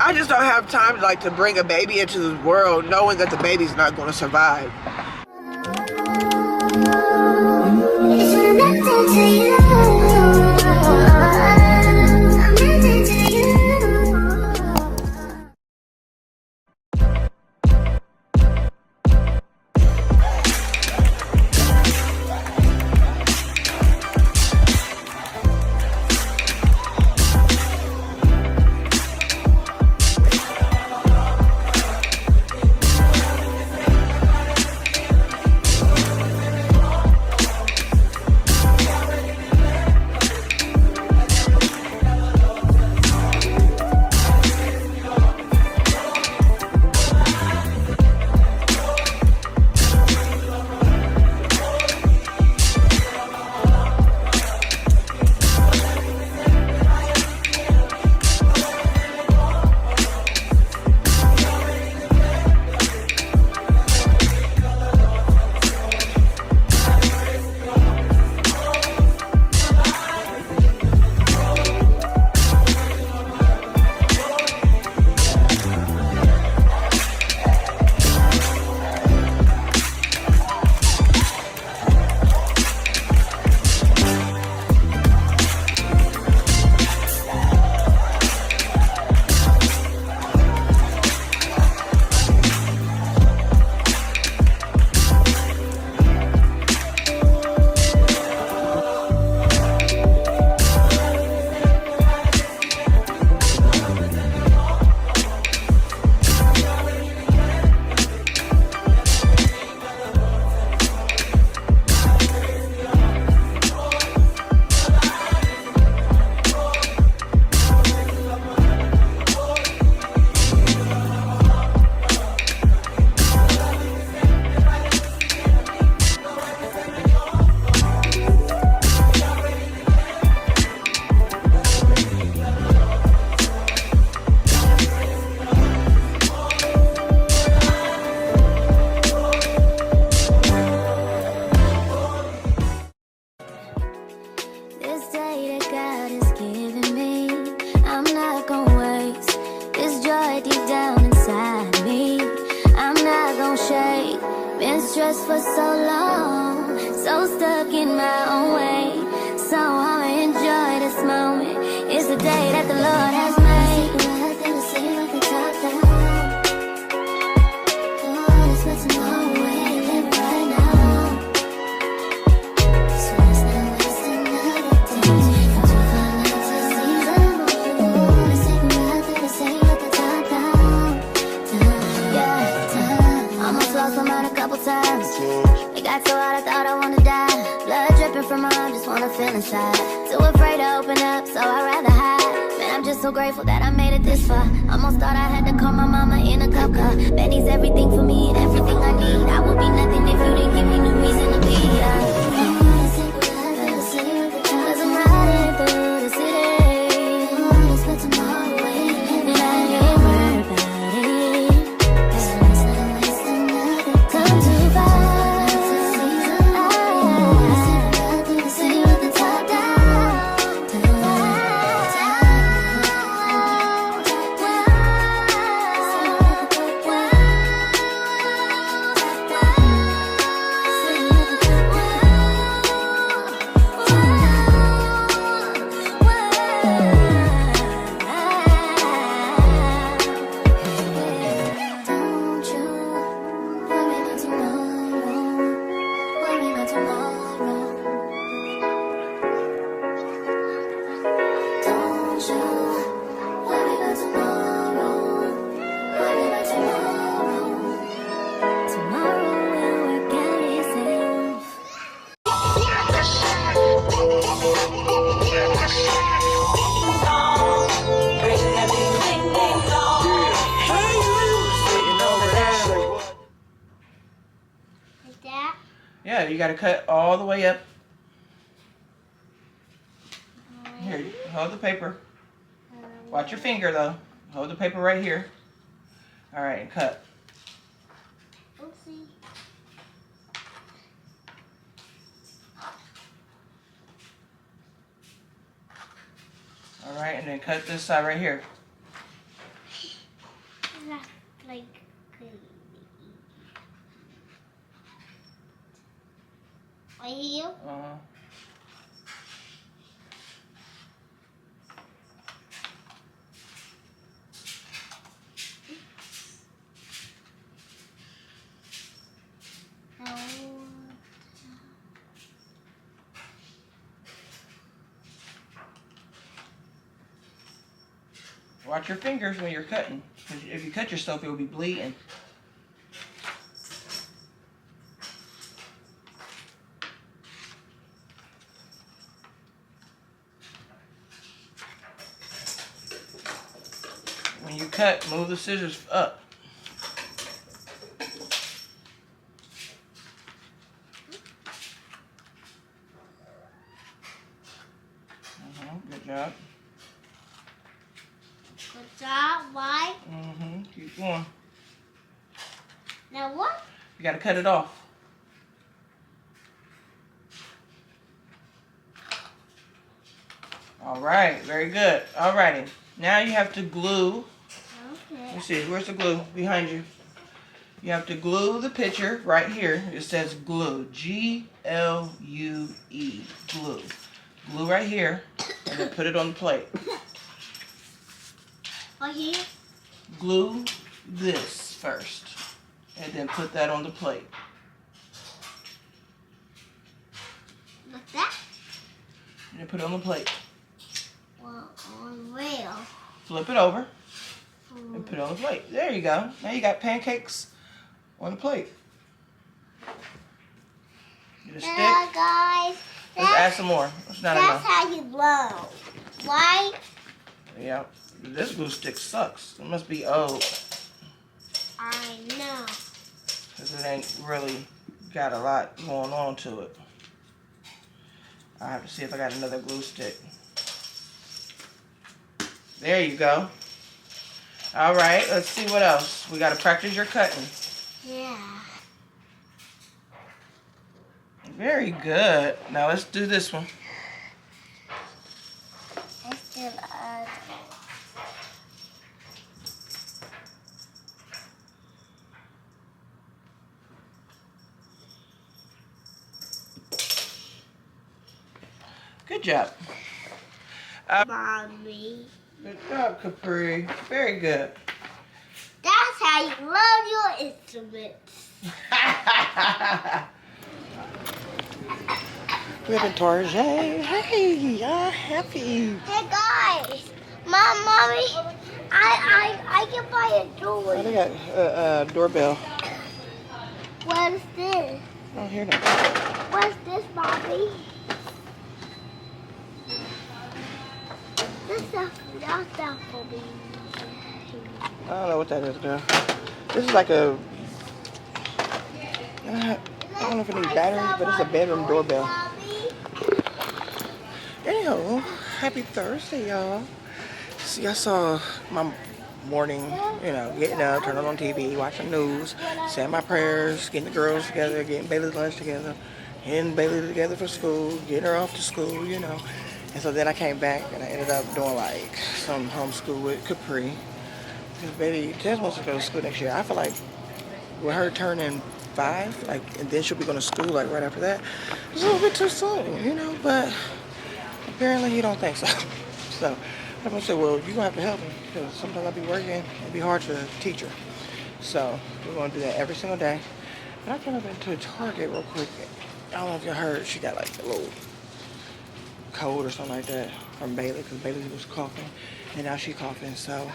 I just don't have time like to bring a baby into this world knowing that the baby's not going to survive. Stressed for so long, so stuck in my own way. So I'ma enjoy this moment. It's the day that the Lord has made. It got so hot I thought I wanna die. Blood dripping from my arm, just wanna feel inside. Too afraid to open up, so I'd rather hide. Man, I'm just so grateful that I made it this far. Almost thought I had to call my mama in a cop car. Benny's everything for me and everything I need. I would be nothing if you didn't give me no reason to be. Cause I'm riding through the city. And I ain't worried about it. Come too far. Yeah, you got to cut all the way up. Here, hold the paper. Watch your finger though. Hold the paper right here. All right, and cut. Oopsie. All right, and then cut this side right here. That's like crazy. Are you? Uh-huh. No. Watch your fingers when you're cutting. 'Cause if you cut yourself, it will be bleeding. When you cut, move the scissors up. Good job. Good job. Why? Keep going. Now what? You gotta cut it off. All right, very good. All righty. Now you have to glue. Okay. Let me see, where's the glue? Behind you. You have to glue the picture right here. It says glue. G-L-U-E. Glue. Glue right here, and then put it on the plate. Right here? Glue this first, and then put that on the plate. Like that? And then put it on the plate. Well, on where? Flip it over, and put it on the plate. There you go. Now you got pancakes on the plate. Get a stick. Yeah, guys. Let's add some more. It's not That's enough. how you blow. Right? Yeah. This glue stick sucks. It must be old. I know. Because it ain't really got a lot going on to it. I'll have to see if I got another glue stick. There you go. All right, let's see what else. We got to practice your cutting. Yeah. Very good. Now let's do this one. Let's do Good job. Mommy. Good job, Capri. Very good. That's how you love your instruments. We have a Tarjay. Hey, you're happy. Hey guys, mommy, I can buy a Oh, door. they got a doorbell. What is this? I don't hear that. What's this, mommy? This stuff for me. I don't know what that is, girl. This is like a, I don't know if it needs batteries, but it's a bedroom doorbell. Anyhow, happy Thursday, y'all. See, I saw my morning, getting up, turning on TV, watching news, saying my prayers, getting the girls together, getting Bailey's lunch together, getting Bailey together for school, getting her off to school, And so then I came back and I ended up doing like some homeschool with Capri. Because baby, Tess wants to go to school next year. I feel like with her turning 5, and then she'll be going to school like right after that, it's a little bit too soon, but apparently he don't think so. So I'm gonna say, well, you're gonna have to help me because sometimes I'll be working, it'd be hard to teach her. So we're gonna do that every single day. But I came up into Target real quick. I don't know if you heard, she got like a little cold or something like that from Bailey because Bailey was coughing and now she's coughing. So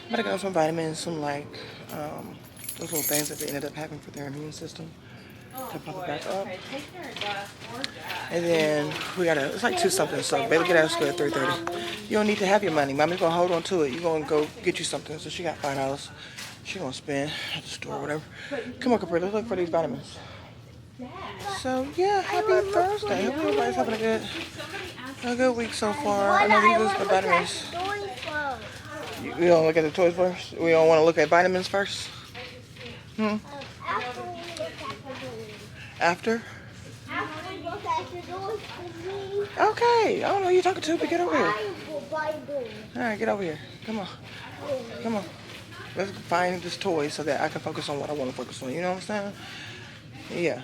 I'm gonna get some vitamins, some like those little things that they ended up having for their immune system to pump it back up. And then we gotta, it's like 2 something, so Bailey get out of school at 3:30. You don't need to have your money. Mommy's gonna hold on to it. You're gonna go get you something. So she got $5. She gonna spend at the store or whatever. Come on, Capri, let's look for these vitamins. So yeah, happy Thursday. Hope everybody's having a good week so far. I know these are the vitamins. We don't look at the toys first? We don't want to look at vitamins first? After? Okay. I don't know who you're talking to, but get over here. Alright, get over here. Come on. Come on. Let's find this toy so that I can focus on what I want to focus on. You know what I'm saying? Yeah.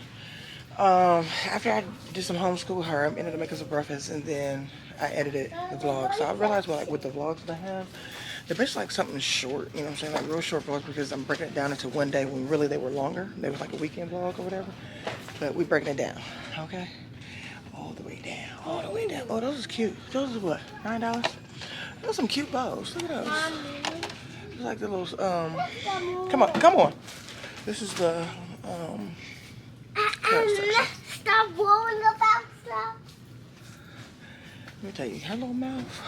After I did some homeschool with her, I ended up making some breakfast, and then I edited the vlog. So I realized, well, like with the vlogs that I have, they're basically like something short. You know what I'm saying? Like real short vlogs, because I'm breaking it down into one day when really they were longer. They was like a weekend vlog or whatever. But we breaking it down. Okay. All the way down. All the way down. Oh, those is cute. Those are what? $9. Those are some cute bows. Look at those. It's like the little come on, come on. This is the Stop blowing about stuff. let me tell you, her little mouth,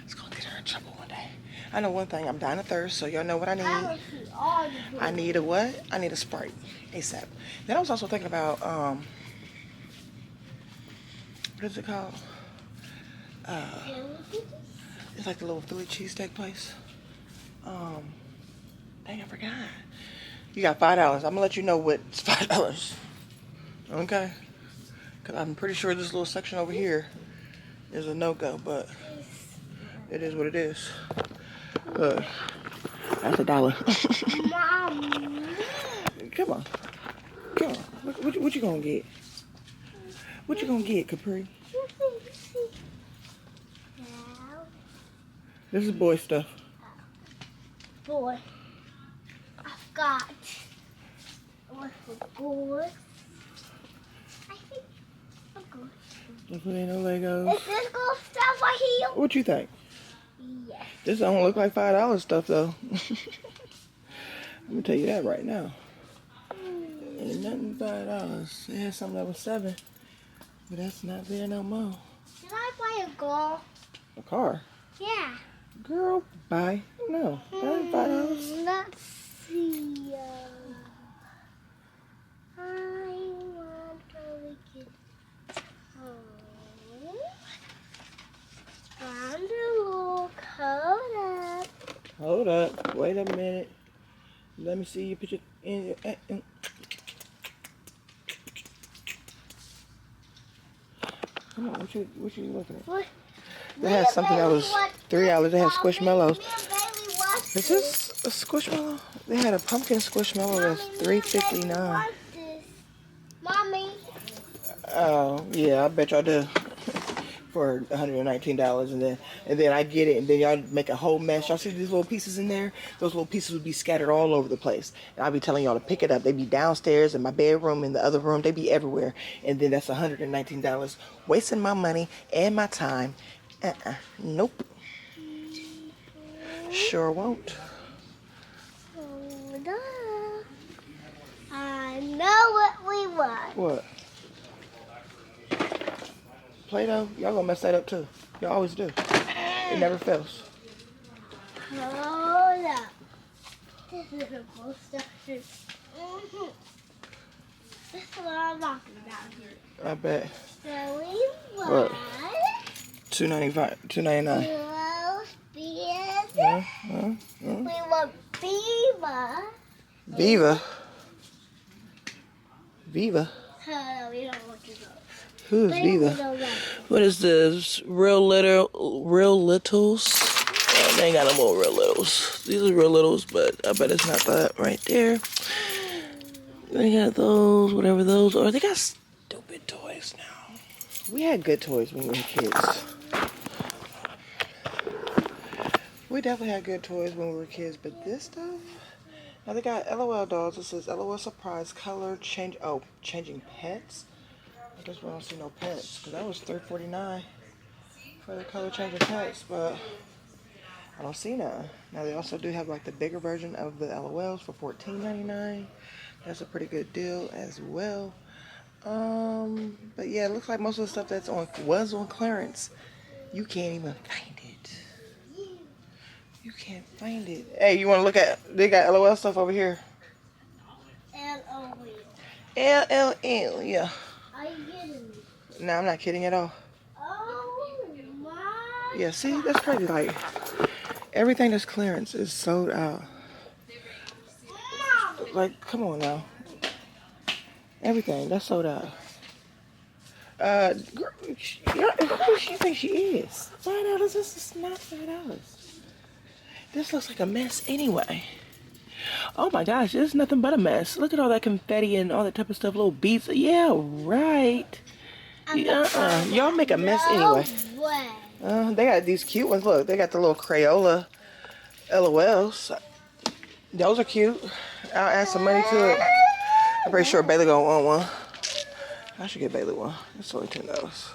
it's gonna get her in trouble one day. I know one thing, I'm dying of thirst, so y'all know what I need. I need a what? I need a Sprite ASAP. Then I was also thinking about what is it called? It's like the little Philly cheesesteak place. Dang, I forgot. You got $5. I'm gonna let you know what's $5. Okay? Cause I'm pretty sure this little section over here is a no-go, but it is what it is. That's $1. Mom. Come on. Come on. What you gonna get? What you gonna get, Capri? This is boy stuff. Boy. I've got what's the boy? I think I'm good. Don't put in no Legos. Is this girl stuff right here? What you think? Yes. This don't look like $5 stuff though. Let me tell you that right now. Ain't nothing $5. They had something that was $7, but that's not there no more. Did I buy a girl? A car? Yeah. Girl, buy. No, that ain't $5. Let's see. I want to get home. And look, hold up. Hold up. Wait a minute. Let me see your picture in your. Come on, what you looking at? What? They had something that was $3. They had squishmallows. Me and Bailey watched Is this a squishmallow? They had a pumpkin squishmallow that's $3.59. this. Mommy. Oh yeah, I bet y'all do. For $119, and then I get it, and then y'all make a whole mess. Y'all see these little pieces in there? Those little pieces would be scattered all over the place, and I'll be telling y'all to pick it up. They be downstairs in my bedroom, in the other room. They be everywhere, and then that's $119, wasting my money and my time. Nope. Sure won't. Hold up. I know what we want. What? Play-Doh? Y'all gonna mess that up too. Y'all always do. It never fails. Hold up. This is a cool stuff. This is what I'm talking about here. I bet. So we What? want $2.99. We want Viva. Viva. Viva. Oh, we don't want to go. Who is Viva? What is this? Real littles? Oh, they ain't got no more real littles. These are real littles, but I bet it's not that right there. They got those, whatever those are. They got stupid toys now. We had good toys when we were kids. We definitely had good toys when we were kids, but this stuff? Now they got LOL dolls. It says LOL surprise color changing pets. I guess we don't see no pets, because that was $3.49 for the color changing pets, but I don't see none. Now they also do have like the bigger version of the LOLs for $14.99. That's a pretty good deal as well. But yeah, it looks like most of the stuff that's was on clearance. You can't even find it. You can't find it. Hey, you want to look at? They got LOL stuff over here. LOL, yeah. Are you kidding me? No, I'm not kidding at all. Oh my. Yeah, see, that's crazy. Like, everything that's clearance is sold out. Like, come on now. Everything, that's sold out. Girl, who do she think she is? $5? This is not $5. This looks like a mess anyway. Oh my gosh, it's nothing but a mess. Look at all that confetti and all that type of stuff, little beads. Yeah, right. Y'all make a mess anyway. They got these cute ones. Look, they got the little Crayola LOLs. Those are cute. I'll add some money to it. I'm pretty sure Bailey gonna want one. I should get Bailey one. It's only $10.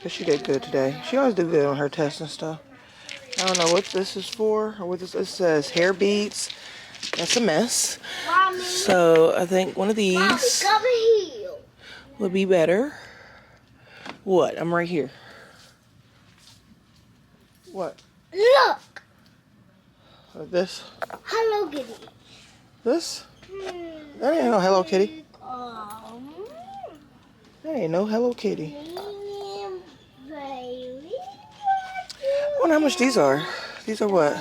Cause she did good today. She always do good on her tests and stuff. I don't know what this is for or what this. It says hair beads. That's a mess. Mommy. So I think one of these would be better. What? I'm right here. What? Look. This? Hello Kitty. This? That ain't no Hello Kitty. That ain't no Hello Kitty. I wonder how much these are. These are what?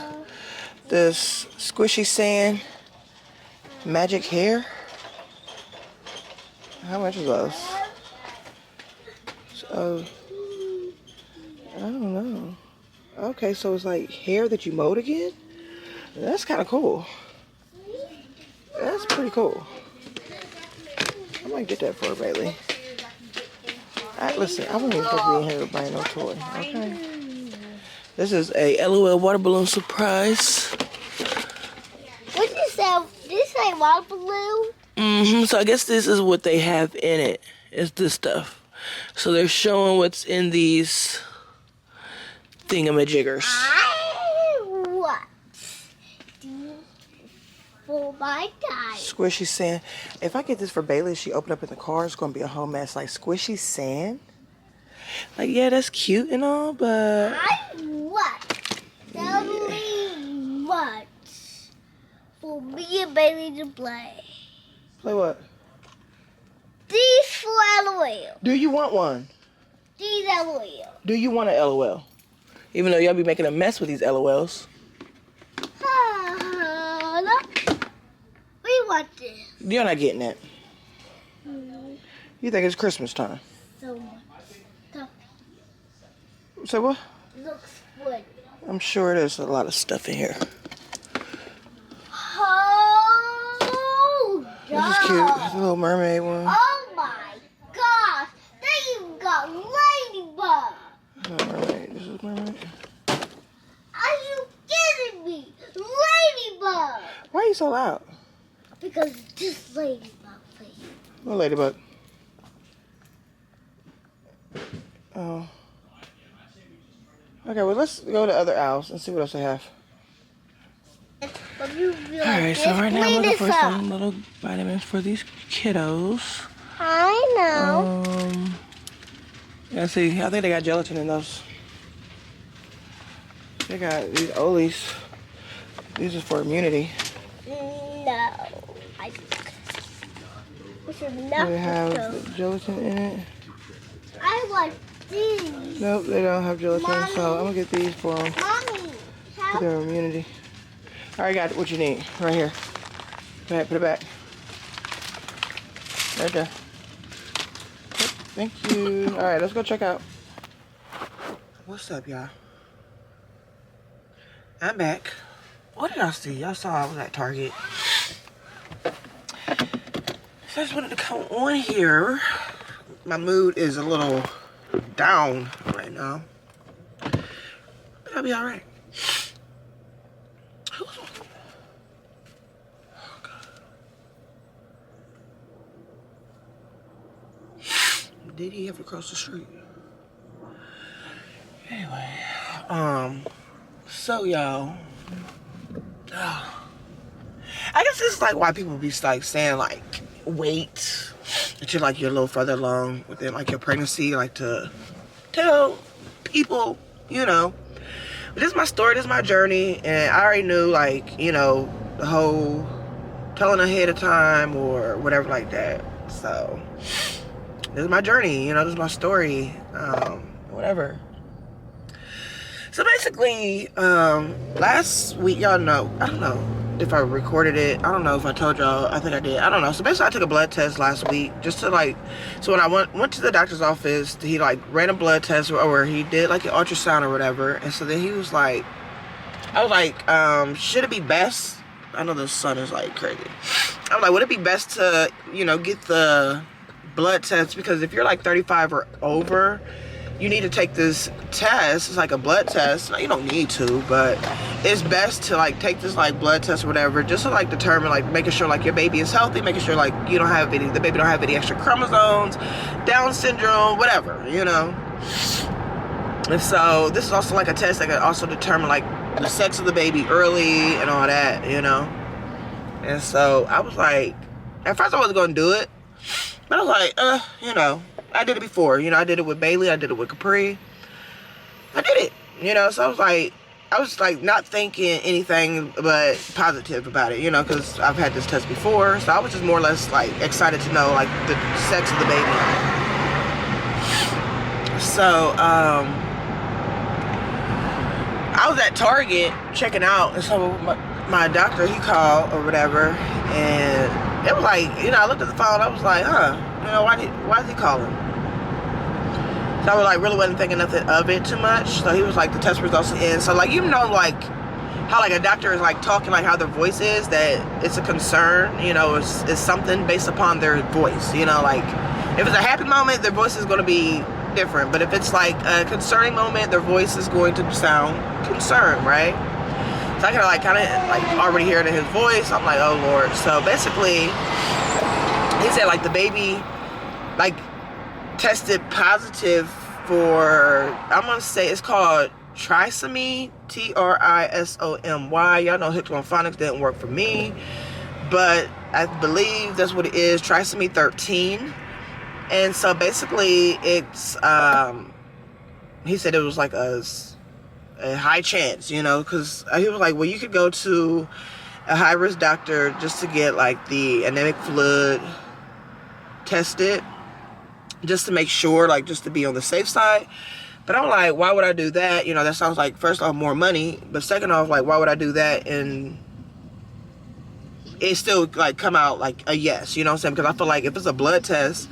This squishy sand magic hair. How much are those? So, I don't know. Okay, so it's like hair that you mowed again? That's kind of cool. That's pretty cool. I might get that for her, Bailey. Listen, I wasn't even supposed to be in here buying no toy. Okay. This is a LOL water balloon surprise. What did you say? Did you say water balloon? So I guess this is what they have in it. It's this stuff. So they're showing what's in these thingamajiggers. What? For my time. Squishy sand. If I get this for Bailey, she open up in the car, it's gonna be a whole mess. Like squishy sand. Like, yeah, that's cute and all, but What? Tell me what? For me and Bailey to play. play what? These for LOL. Do you want one? These LOL. Do you want an LOL? Even though y'all be making a mess with these LOLs. Look. We want this. You're not getting it. You think it's Christmas time? So much stuff. Say what? Looks good. I'm sure there's a lot of stuff in here. Oh, This is cute. It's a little mermaid one. Oh my gosh. They even got ladybug. Mermaid. This is mermaid. Are you kidding me? Ladybug. Why are you so loud? Because this ladybug thing. What ladybug? Oh. Okay, well, let's go to other aisles and see what else they have. Alright, so right now I'm looking for some little vitamins for these kiddos. I know. Yeah, see, I think they got gelatin in those. They got these Olies. These are for immunity. No. I think. We should not They have those. the gelatin in it. I want these. Nope, they don't have gelatin, Mommy. so I'm gonna get these for them. Mommy, For help. their immunity. Alright, got what you need. Right here. Go ahead, put it back. Right there. Yep, thank you. Alright, let's go check out. What's up, y'all? I'm back. What did I see? Y'all saw I was at Target. So I just wanted to come on here. My mood is a little down right now. But I'll be alright. Oh, God. Did he ever cross the street? Anyway, so y'all, I guess this is like why people be like saying like wait until like you're a little further along within like your pregnancy, like to tell people, you know. But this is my story, this is my journey, and I already knew like, you know, the whole telling ahead of time or whatever like that. So this is my journey, you know, this is my story, whatever. So basically, last week, y'all know, I don't know if I recorded it. I don't know if I told y'all. I think I did. I don't know. So basically, I took a blood test last week just to like, so when I went to the doctor's office, he like ran a blood test or he did like an ultrasound or whatever. And so then he was like, I was like, should it be best? I know the sun is like crazy. I was like, would it be best to, you know, get the blood test? Because if you're like 35 or over, you need to take this test. It's like a blood test. No, you don't need to, but it's best to like take this like blood test or whatever, just to like determine, like making sure like your baby is healthy, making sure like you don't have any, the baby don't have any extra chromosomes, Down syndrome, whatever, you know. And so this is also like a test that can also determine like the sex of the baby early and all that, you know. And so I was like, at first I wasn't gonna do it, but I was like, you know, I did it before, you know. I did it with Bailey, I did it with Capri, I did it, you know. So I was like not thinking anything but positive about it, you know, because I've had this test before. So I was just more or less like excited to know like the sex of the baby. So I was at Target checking out, and so my doctor, he called or whatever, and it was like, you know, I looked at the phone, I was like, you know, why is he calling? So I was like, really wasn't thinking nothing of it too much. So he was like, the test results are in. So like, you know, like how like a doctor is like talking, like how their voice is, that it's a concern, you know, it's something based upon their voice, you know. Like if it's a happy moment, their voice is going to be different, but if it's like a concerning moment, their voice is going to sound concerned, right? So I kind of already hear it in his voice. I'm like, oh Lord. So basically he said like the baby like tested positive for, I'm gonna say it's called trisomy, trisomy. Y'all know Hooked on Phonics didn't work for me, but I believe that's what it is, trisomy 13. And so basically it's he said it was like a high chance, you know, because he was like, well, you could go to a high-risk doctor just to get like the anemic fluid tested, just to make sure, like just to be on the safe side. But I'm like, why would I do that? You know, that sounds like, first off, more money, but second off, like, why would I do that and it still like come out like a yes, you know what I'm saying? Because I feel like if it's a blood test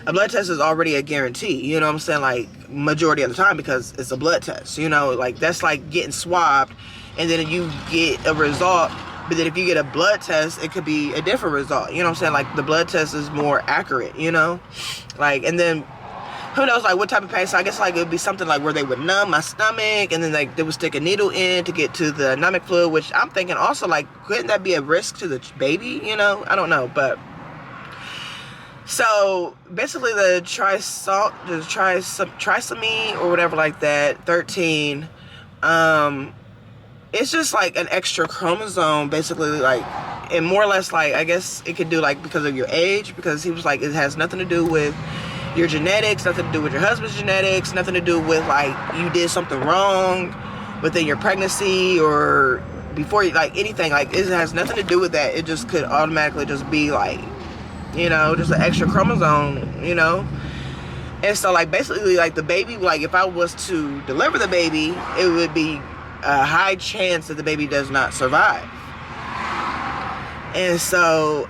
is already a guarantee, you know what I'm saying? Like majority of the time, because it's a blood test, you know, like that's like getting swabbed and then you get a result. But then if you get a blood test, it could be a different result, you know what I'm saying? Like the blood test is more accurate, you know, like, and then who knows like what type of pain. So I guess like it would be something like where they would numb my stomach and then like they would stick a needle in to get to the anemic fluid, which I'm thinking also like, couldn't that be a risk to the baby, you know? I don't know. But so basically the trisomy or whatever like that 13, it's just like an extra chromosome basically, like, and more or less like, I guess it could do like because of your age, because he was like, it has nothing to do with your genetics, nothing to do with your husband's genetics, nothing to do with like you did something wrong within your pregnancy or before you, like anything, like it has nothing to do with that. It just could automatically just be like, you know, just an extra chromosome, you know. And so like basically like the baby, like if I was to deliver the baby, it would be a high chance that the baby does not survive. And so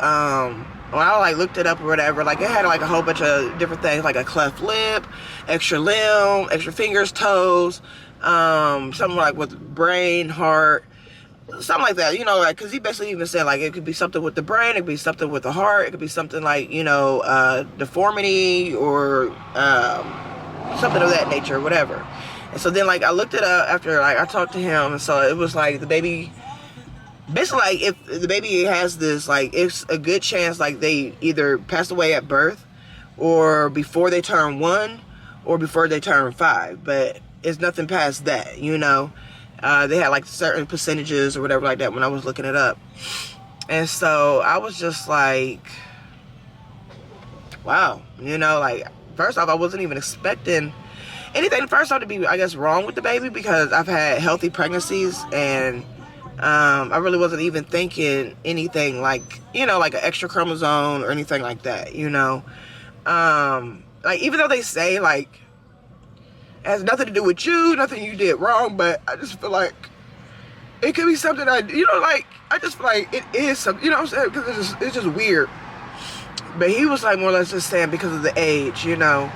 when I like looked it up or whatever, like it had like a whole bunch of different things, like a cleft lip, extra limb, extra fingers, toes, something like with brain, heart, something like that, you know, like, because he basically even said like it could be something with the brain, it could be something with the heart, it could be something like, you know, deformity or something of that nature, whatever. And so then like I looked it up after like I talked to him, and so it was like the baby, basically like if the baby has this, like it's a good chance like they either passed away at birth or before they turn 1 or before they turn 5, but it's nothing past that, you know. They had like certain percentages or whatever like that when I was looking it up. And so I was just like, wow, you know, like first off, I wasn't even expecting anything first off to be, I guess, wrong with the baby, because I've had healthy pregnancies and I really wasn't even thinking anything like, you know, like an extra chromosome or anything like that, you know. Like even though they say like it has nothing to do with you, nothing you did wrong, but I just feel like it could be something you know, like I just feel like it is something, you know what I'm saying, because it's just weird. But he was like more or less just saying because of the age, you know.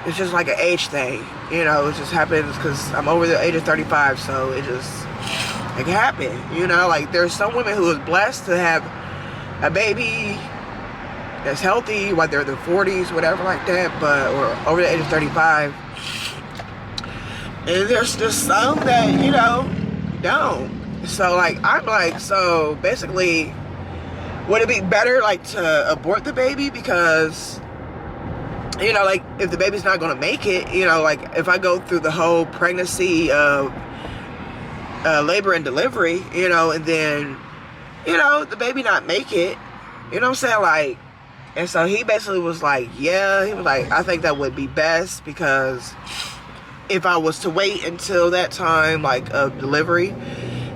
it's just like an age thing, you know. It just happens because I'm over the age of 35, so it can happen, you know. Like, there's some women who is blessed to have a baby that's healthy, whether they're in their 40s, whatever like that, or over the age of 35. And there's just some that, you know, don't. So, like, I'm like, so basically, would it be better, like, to abort the baby? Because, you know, like, if the baby's not going to make it, you know, like, if I go through the whole pregnancy of labor and delivery, you know, and then, you know, the baby not make it, you know what I'm saying? Like, and so he basically was like, yeah, he was like, I think that would be best, because if I was to wait until that time, like, of delivery,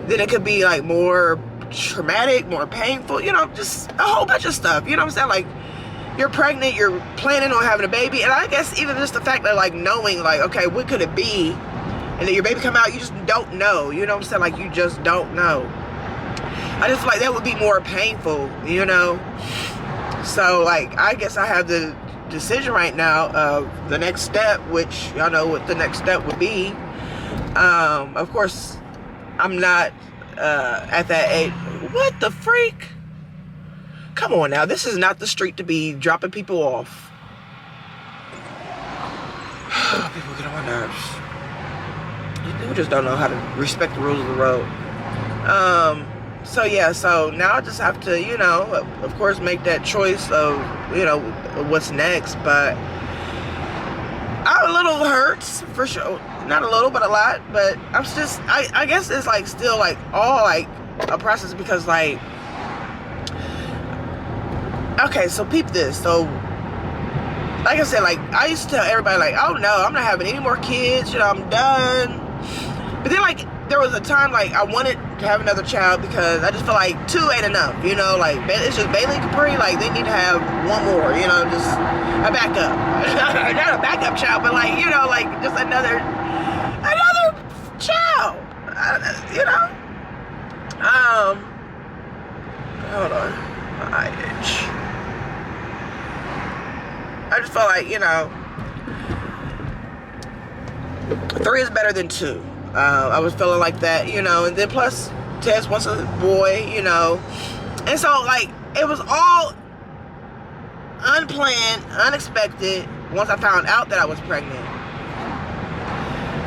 then it could be, like, more traumatic, more painful, you know, just a whole bunch of stuff, you know what I'm saying? Like, you're pregnant, you're planning on having a baby, and I guess even just the fact that, like, knowing, like, okay, what could it be? And then your baby come out, you just don't know, you know what I'm saying? Like, you just don't know. I just feel like that would be more painful, you know? So, like, I guess I have the decision right now of the next step, which y'all know what the next step would be. Of course, I'm not at that age. What the freak? Come on now, this is not the street to be dropping people off. People get on my nerves. People just don't know how to respect the rules of the road. So yeah, so now I just have to, you know, of course, make that choice of, you know, what's next. But I'm a little hurt, for sure. Not a little, but a lot. But I'm just, I guess it's like still like all like a process, because like, okay, so peep this. So, like I said, like, I used to tell everybody, like, oh no, I'm not having any more kids, you know, I'm done. But then, like, there was a time, like, I wanted to have another child, because I just feel like 2 ain't enough, you know, like, it's just Bailey and Capri, like, they need to have one more, you know, just a backup. Not a backup child, but, like, you know, like, just another child, you know. Hold on, my itch. I just felt like, you know, 3 is better than 2. I was feeling like that, you know, and then plus Tess wants a boy, you know, and so like it was all unplanned, unexpected once I found out that I was pregnant.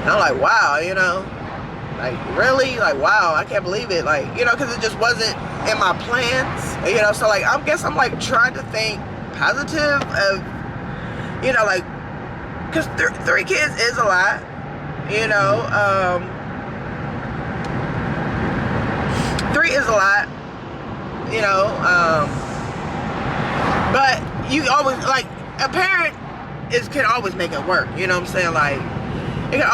And I'm like, wow, you know, like, really, like, wow, I can't believe it, like, you know, because it just wasn't in my plans, you know. So like, I guess I'm like trying to think positive of, you know, like, because 3 kids is a lot. You know, 3 is a lot, you know, but you always, like, a parent can always make it work, you know what I'm saying? Like, you can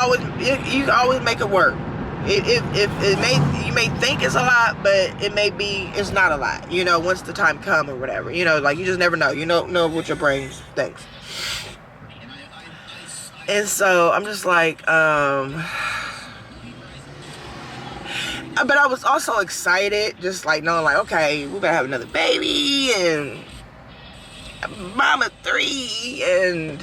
always make it work. You may think it's a lot, but it's not a lot, you know, once the time comes or whatever, you know, like, you just never know, you don't know what your brain thinks. And so I'm just like, but I was also excited, just like knowing, like, okay, we're gonna have another baby and mama 3, and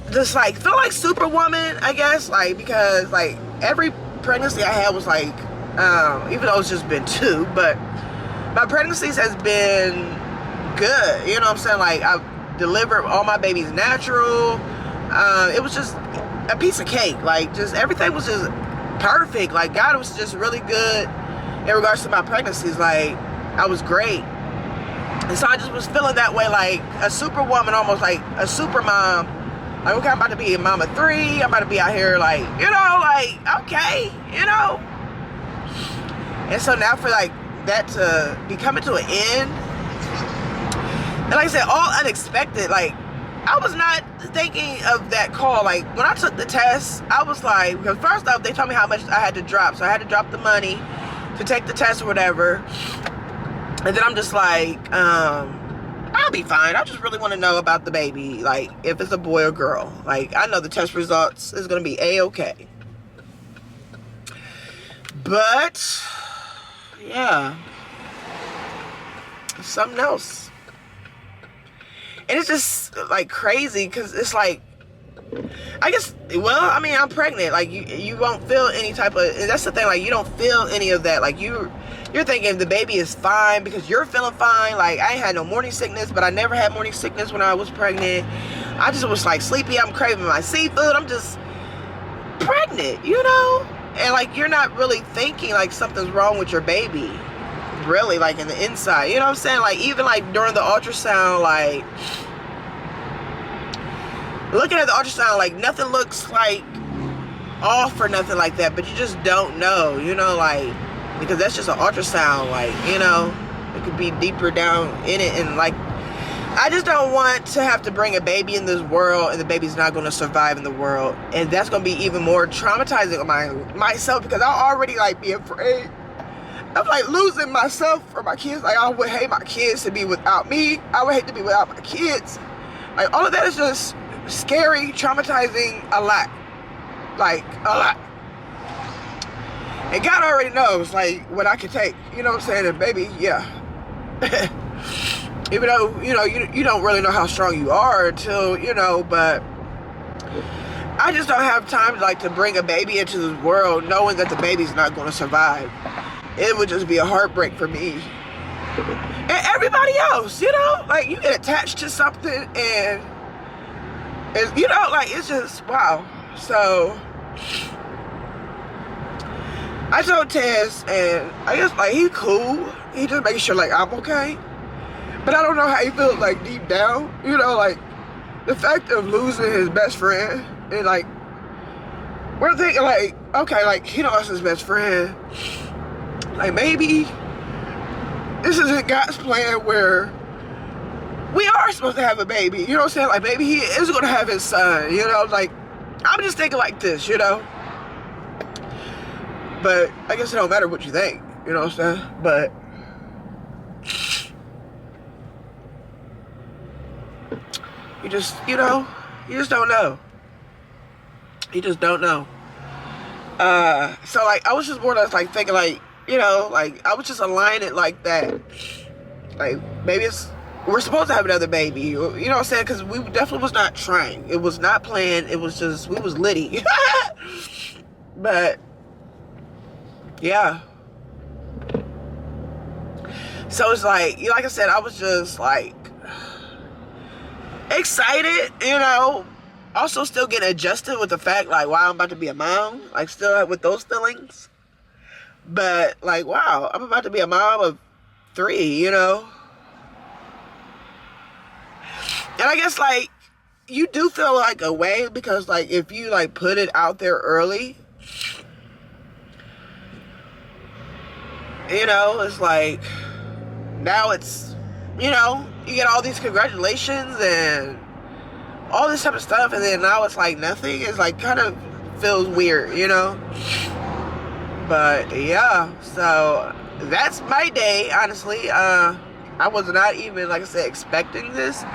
just like feel like Superwoman, I guess, like, because like every pregnancy I had was like, even though it's just been 2, but my pregnancies has been good, you know what I'm saying? Like, I've delivered all my babies natural. It was just a piece of cake. Like, just everything was just perfect. Like, God was just really good in regards to my pregnancies. Like, I was great. And so I just was feeling that way, like a superwoman, almost like a super mom. Like, okay, I'm about to be a mama 3. I'm about to be out here, like, you know, like, okay, you know. And so now for like that to be coming to an end, and like I said, all unexpected. Like, I was not thinking of that call. Like, when I took the test, I was like, because first off, they told me how much I had to drop. So I had to drop the money to take the test or whatever. And then I'm just like, I'll be fine. I just really want to know about the baby. Like, if it's a boy or girl. Like, I know the test results is going to be A-okay. But, yeah. Something else. And it's just like crazy because it's like, I guess, well, I mean, I'm pregnant. Like, you won't feel any type of, and that's the thing, like, you don't feel any of that. Like, you're thinking the baby is fine because you're feeling fine. Like, I ain't had no morning sickness, but I never had morning sickness when I was pregnant. I just was, like, sleepy. I'm craving my seafood. I'm just pregnant, you know? And, like, you're not really thinking, like, something's wrong with your baby. Really, like, in the inside. You know what I'm saying? Like, even, like, during the ultrasound, like, looking at the ultrasound, like, nothing looks, like, off or nothing like that, but you just don't know, you know, like, because that's just an ultrasound, like, you know, it could be deeper down in it, and, like, I just don't want to have to bring a baby in this world, and the baby's not going to survive in the world, and that's going to be even more traumatizing on myself, because I'll already, like, be afraid of, like, losing myself or my kids. Like, I would hate my kids to be without me. I would hate to be without my kids. Like, all of that is just scary, traumatizing, a lot. Like, a lot. And God already knows, like, what I can take. You know what I'm saying? And baby, yeah. Even though, you know, you don't really know how strong you are until, you know, but I just don't have time, like, to bring a baby into this world knowing that the baby's not going to survive. It would just be a heartbreak for me. And everybody else, you know? Like, you get attached to something and you know, like, it's just, wow. So, I told Tess, and I guess, like, he's cool. He just making sure, like, I'm okay. But I don't know how he feels, like, deep down. You know, like, the fact of losing his best friend, and, like, we're thinking, like, okay, like, he lost his best friend. Like, maybe this isn't God's plan where we are supposed to have a baby. You know what I'm saying? Like, maybe he is going to have his son. You know, like, I'm just thinking like this, you know? But I guess it don't matter what you think. You know what I'm saying? But you just, you know, you just don't know. You just don't know. So, like, I was just more or less, like, thinking, like, you know, like, I was just aligning it like that. Like, maybe we're supposed to have another baby. You know what I'm saying? Because we definitely was not trying. It was not planned. It was just, we was litty. But, yeah. So, it's like, like I said, I was just, like, excited, you know. Also still getting adjusted with the fact, like, wow, I'm about to be a mom. Like, still with those feelings. But, like, wow, I'm about to be a mom of 3, you know. And I guess, like, you do feel like a way because, like, if you, like, put it out there early, you know, it's like, now it's, you know, you get all these congratulations and all this type of stuff, and then now it's like nothing. It's like kind of feels weird, you know. But yeah, so that's my day. Honestly, I was not even, like I said, expecting this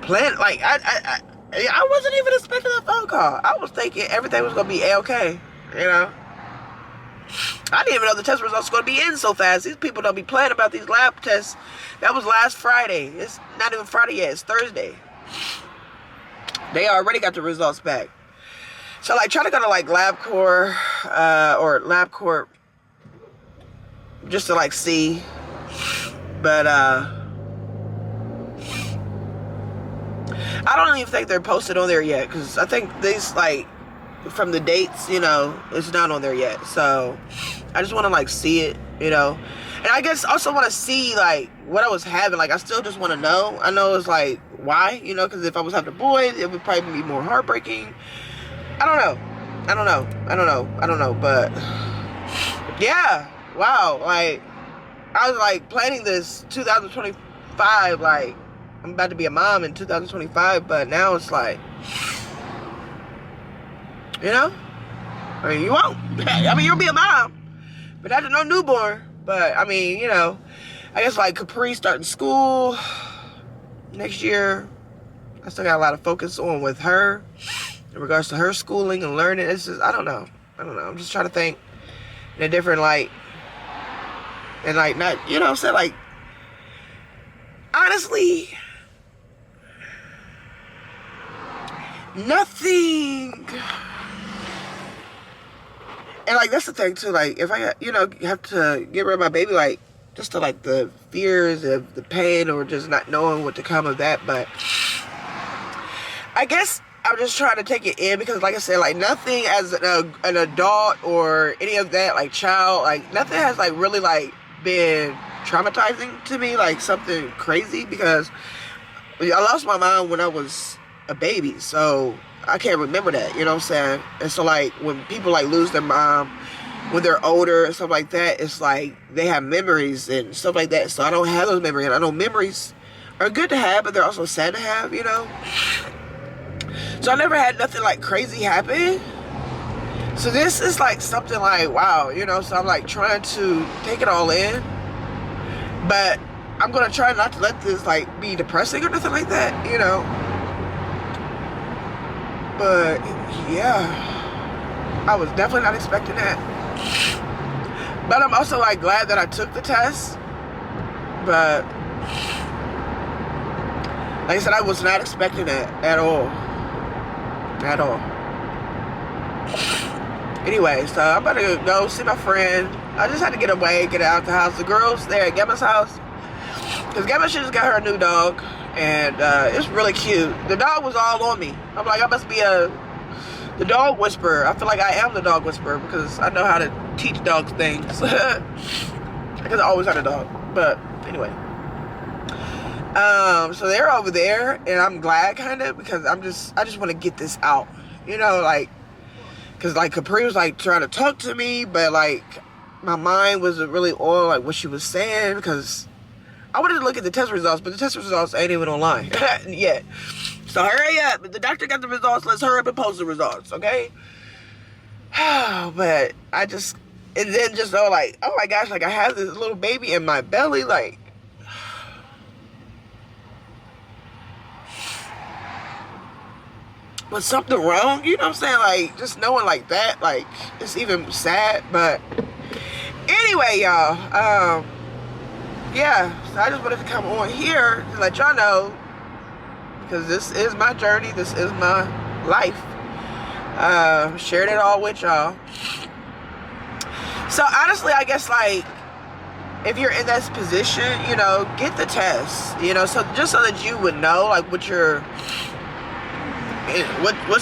plan. Like I wasn't even expecting a phone call. I was thinking everything was gonna be A-okay, you know. I didn't even know the test results were gonna be in so fast. These people don't be playing about these lab tests. That was last Friday. It's not even Friday yet. It's Thursday. They already got the results back. So, like, trying to go to, like, LabCorp, or LabCorp, just to, like, see. But, I don't even think they're posted on there yet, because I think these, like, from the dates, you know, it's not on there yet. So, I just want to, like, see it, you know. And I guess also want to see, like, what I was having. Like, I still just want to know. I know it's, like, why, you know, because if I was having a boy, it would probably be more heartbreaking. I don't know, but yeah, wow, like, I was, like, planning this 2025, like, I'm about to be a mom in 2025, but now it's like, you know, I mean, you won't, I mean, you'll be a mom, but after no newborn, but, I mean, you know, I guess, like, Capri starting school next year, I still got a lot of focus on with her, in regards to her schooling and learning. It's just, I don't know. I'm just trying to think in a different light. And, like, not, you know what I'm saying? Like, honestly, nothing. And like that's the thing too. Like if I, you know, have to get rid of my baby, like just to like the fears of the pain or just not knowing what to come of that. But I guess I'm just trying to take it in because, like I said, like nothing as an adult or any of that, like child, like nothing has like really like been traumatizing to me, like something crazy, because I lost my mom when I was a baby, so I can't remember that, you know what I'm saying? And so like when people like lose their mom when they're older and stuff like that, it's like they have memories and stuff like that. So I don't have those memories. And I know memories are good to have, but they're also sad to have, you know? So I never had nothing like crazy happen. So this is like something like, wow, you know? So I'm like trying to take it all in. But I'm going to try not to let this like be depressing or nothing like that, you know? But yeah, I was definitely not expecting that. But I'm also like glad that I took the test. But like I said, I was not expecting that at all. At all. Anyway, so I'm about to go see my friend. I just had to get away, get out the house. The girls there at Gemma's house, because Gemma, she just got her a new dog. And it's really cute. The dog was all on me. I'm like, I must be the dog whisperer. I feel like I am the dog whisperer because I know how to teach dogs things. Because I always had a dog. But anyway. So they're over there, and I'm glad kind of because I just want to get this out. You know, like, because like Capri was like trying to talk to me, but like my mind wasn't really on like what she was saying, because I wanted to look at the test results, but the test results ain't even online yet. So hurry up. If the doctor got the results, let's hurry up and post the results, okay? But I just, and then just know like, oh my gosh, like I have this little baby in my belly, like. Was something wrong? You know what I'm saying? Like, just knowing like that, like, it's even sad. But anyway, y'all, yeah, so I just wanted to come on here to let y'all know, because this is my journey, this is my life. Shared it all with y'all. So honestly, I guess like if you're in that position, you know, get the test, you know, so just so that you would know like what's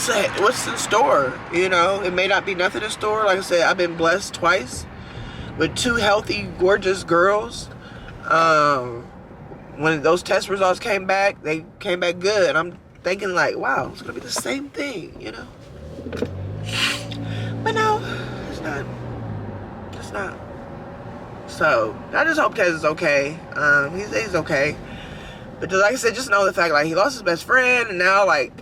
in store, you know. It may not be nothing in store. Like I said, I've been blessed twice with 2 healthy, gorgeous girls. When those test results came back, they came back good. And I'm thinking like, wow, it's gonna be the same thing, you know. But no, it's not. It's not. So I just hope Tez is okay. He's okay. But like I said, just know the fact like he lost his best friend, and now like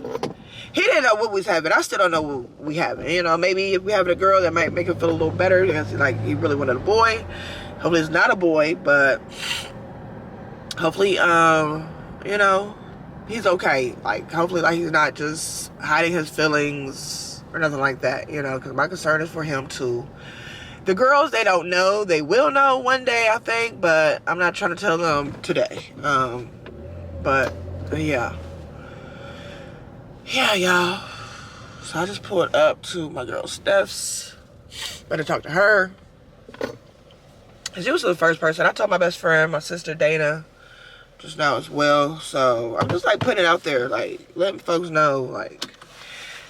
he didn't know what we was having. I still don't know what we having. You know, maybe if we having a girl, that might make him feel a little better because like he really wanted a boy. Hopefully it's not a boy, but hopefully, you know, he's okay. Like, hopefully, like, he's not just hiding his feelings or nothing like that, you know, because my concern is for him, too. The girls, they don't know. They will know one day, I think, but I'm not trying to tell them today. But, yeah. Yeah, y'all. So I just pulled up to my girl Steph's. Better talk to her. She was the first person. I told my best friend, my sister Dana, just now as well. So I'm just like putting it out there, like letting folks know, like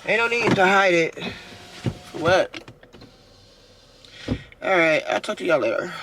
ain't no need to hide it. For what? All right, I'll talk to y'all later.